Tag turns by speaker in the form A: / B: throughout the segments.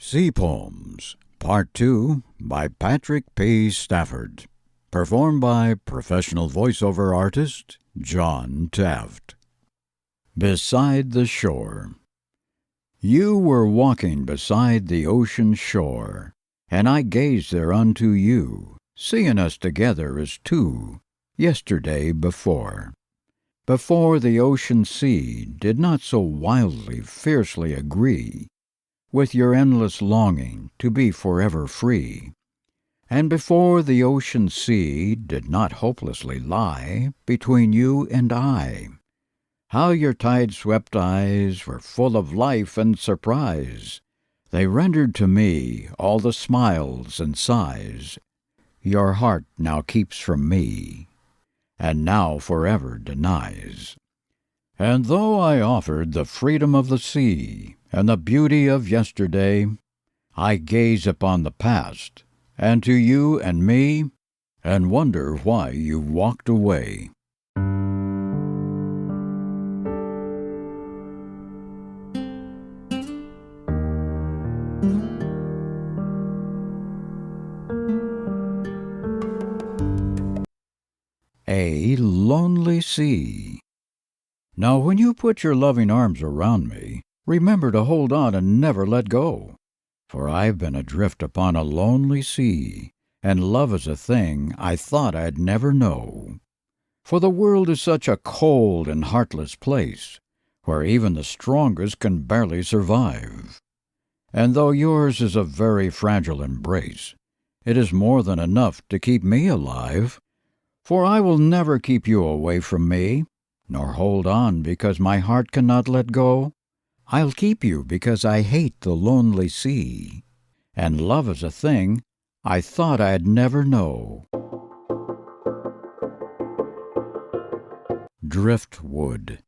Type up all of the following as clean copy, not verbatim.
A: Sea Poems, Part 2, by Patrick P. Stafford. Performed by professional voiceover artist John Taft. Beside the Shore. You were walking beside the ocean shore, and I gazed there unto you, seeing us together as two, yesterday before. Before the ocean sea did not so wildly, fiercely agree with your endless longing to be forever free. And before the ocean sea did not hopelessly lie between you and I, how your tide-swept eyes were full of life and surprise. They rendered to me all the smiles and sighs your heart now keeps from me, and now forever denies. And though I offered the freedom of the sea and the beauty of yesterday, I gaze upon the past, and to you and me, and wonder why you walked away. A lonely sea. Now when you put your loving arms around me, remember to hold on and never let go. For I've been adrift upon a lonely sea, and love is a thing I thought I'd never know. For the world is such a cold and heartless place, where even the strongest can barely survive. And though yours is a very fragile embrace, it is more than enough to keep me alive. For I will never keep you away from me, nor hold on because my heart cannot let go. I'll keep you because I hate the lonely sea, and love is a thing I thought I'd never know. Driftwood.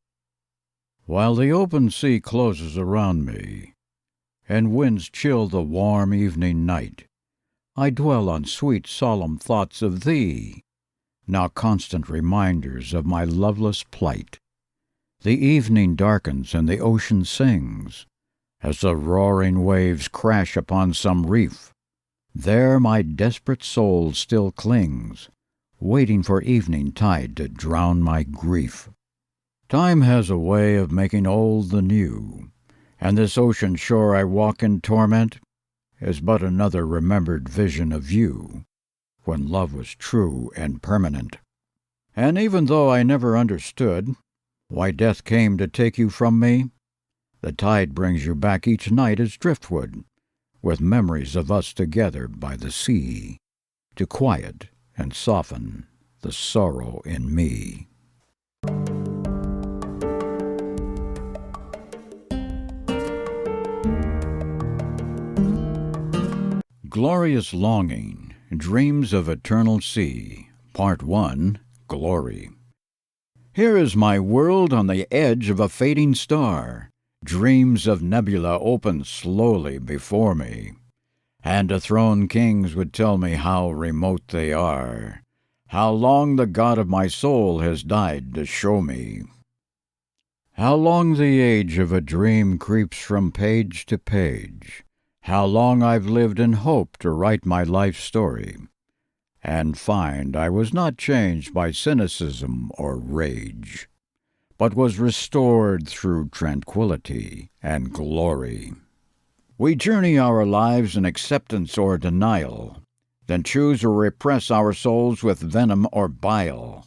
A: While the open sea closes around me, and winds chill the warm evening night, I dwell on sweet solemn thoughts of thee, now constant reminders of my loveless plight. The evening darkens and the ocean sings, as the roaring waves crash upon some reef. There my desperate soul still clings, waiting for evening tide to drown my grief. Time has a way of making old the new, and this ocean shore I walk in torment is but another remembered vision of you, when love was true and permanent. And even though I never understood why death came to take you from me, the tide brings you back each night as driftwood, with memories of us together by the sea, to quiet and soften the sorrow in me. Glorious Longing. Dreams of Eternal Sea, Part 1, Glory. Here is my world on the edge of a fading star. Dreams of nebula open slowly before me, and dethroned kings would tell me how remote they are, how long the God of my soul has died to show me. How long the age of a dream creeps from page to page, how long I've lived in hope to write my life story, and find I was not changed by cynicism or rage, but was restored through tranquility and glory. We journey our lives in acceptance or denial, then choose or repress our souls with venom or bile.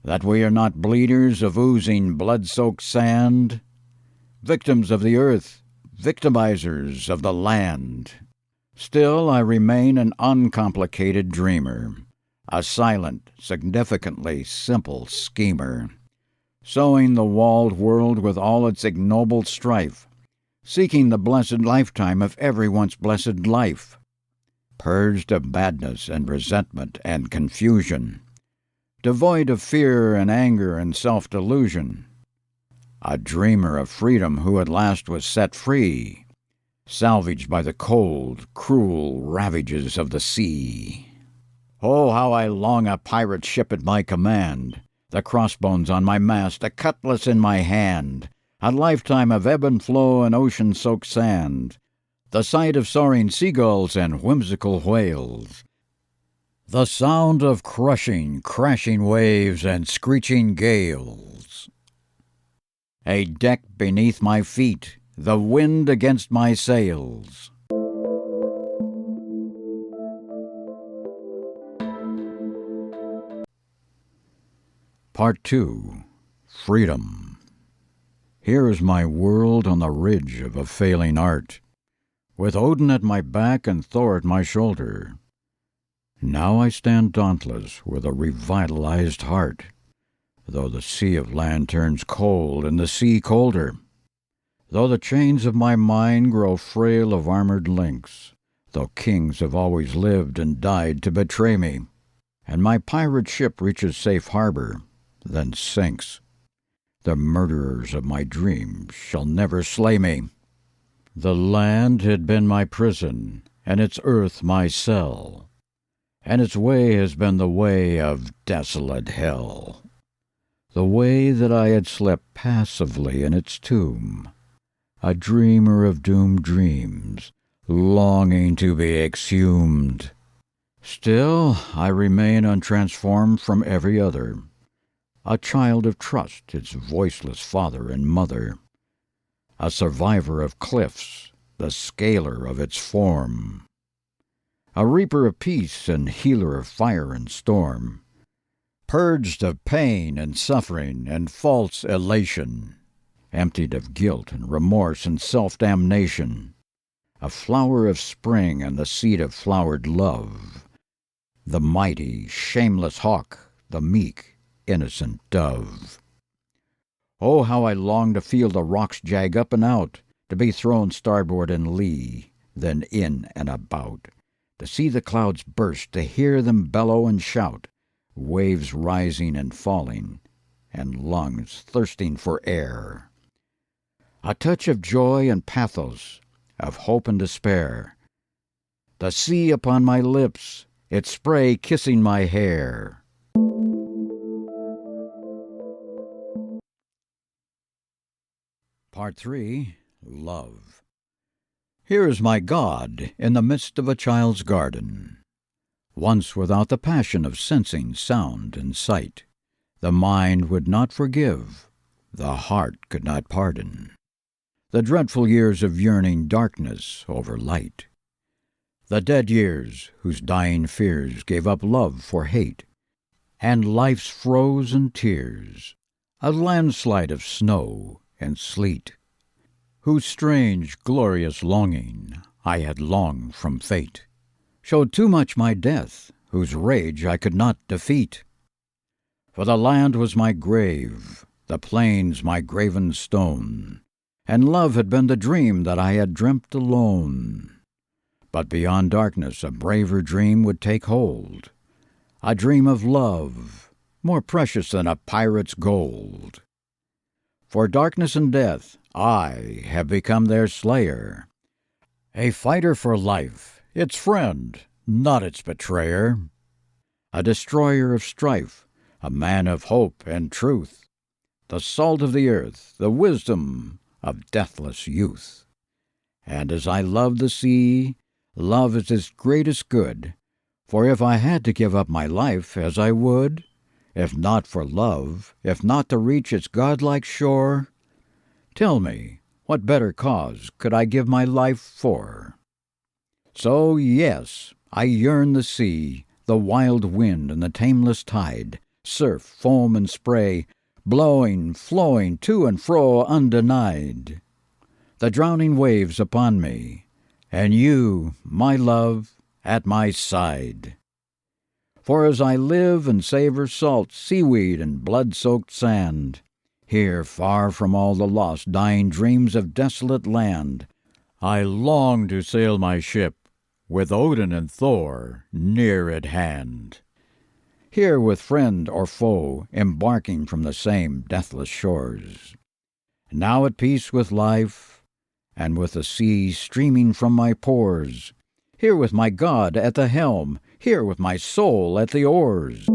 A: That we are not bleeders of oozing blood-soaked sand, victims of the earth, victimizers of the land. Still I remain an uncomplicated dreamer, a silent, significantly simple schemer, sowing the walled world with all its ignoble strife, seeking the blessed lifetime of every once blessed life, purged of badness and resentment and confusion, devoid of fear and anger and self-delusion, a dreamer of freedom who at last was set free, salvaged by the cold, cruel ravages of the sea. Oh, how I long a pirate ship at my command, the crossbones on my mast, a cutlass in my hand, a lifetime of ebb and flow and ocean-soaked sand, the sight of soaring seagulls and whimsical whales, the sound of crushing, crashing waves and screeching gales, a deck beneath my feet, the wind against my sails. Part 2. Freedom. Here is my world on the ridge of a failing art, with Odin at my back and Thor at my shoulder. Now I stand dauntless with a revitalized heart, though the sea of land turns cold and the sea colder, though the chains of my mind grow frail of armored links, though kings have always lived and died to betray me, and my pirate ship reaches safe harbor, then sinks. The murderers of my dreams shall never slay me. The land had been my prison, and its earth my cell, and its way has been the way of desolate hell, the way that I had slept passively in its tomb, a dreamer of doomed dreams, longing to be exhumed. Still I remain untransformed from every other, a child of trust, its voiceless father and mother, a survivor of cliffs, the scaler of its form, a reaper of peace and healer of fire and storm, purged of pain and suffering and false elation, emptied of guilt and remorse and self-damnation, a flower of spring and the seed of flowered love, the mighty, shameless hawk, the meek, innocent dove. Oh, how I long to feel the rocks jag up and out, to be thrown starboard and lee, then in and about, to see the clouds burst, to hear them bellow and shout, waves rising and falling, and lungs thirsting for air. A touch of joy and pathos, of hope and despair, the sea upon my lips, its spray kissing my hair. Part 3. Love. Here is my God in the midst of a child's garden. Once without the passion of sensing sound and sight, the mind would not forgive, the heart could not pardon. The dreadful years of yearning darkness over light. The dead years whose dying fears gave up love for hate, and life's frozen tears, a landslide of snow and sleet, whose strange, glorious longing I had longed from fate, showed too much my death, whose rage I could not defeat. For the land was my grave, the plains my graven stone, and love had been the dream that I had dreamt alone. But beyond darkness a braver dream would take hold, a dream of love, more precious than a pirate's gold. For darkness and death, I have become their slayer, a fighter for life, its friend, not its betrayer, a destroyer of strife, a man of hope and truth, the salt of the earth, the wisdom of deathless youth. And as I love the sea, love is its greatest good, for if I had to give up my life as I would, if not for love, if not to reach its godlike shore, tell me, what better cause could I give my life for? So, yes, I yearn the sea, the wild wind and the tameless tide, surf, foam, and spray, blowing, flowing to and fro undenied, the drowning waves upon me, and you, my love, at my side. For as I live and savor salt, seaweed, and blood-soaked sand, here far from all the lost, dying dreams of desolate land, I long to sail my ship, with Odin and Thor near at hand. Here with friend or foe, embarking from the same deathless shores, now at peace with life, and with the sea streaming from my pores, here with my God at the helm, here with my soul at the oars.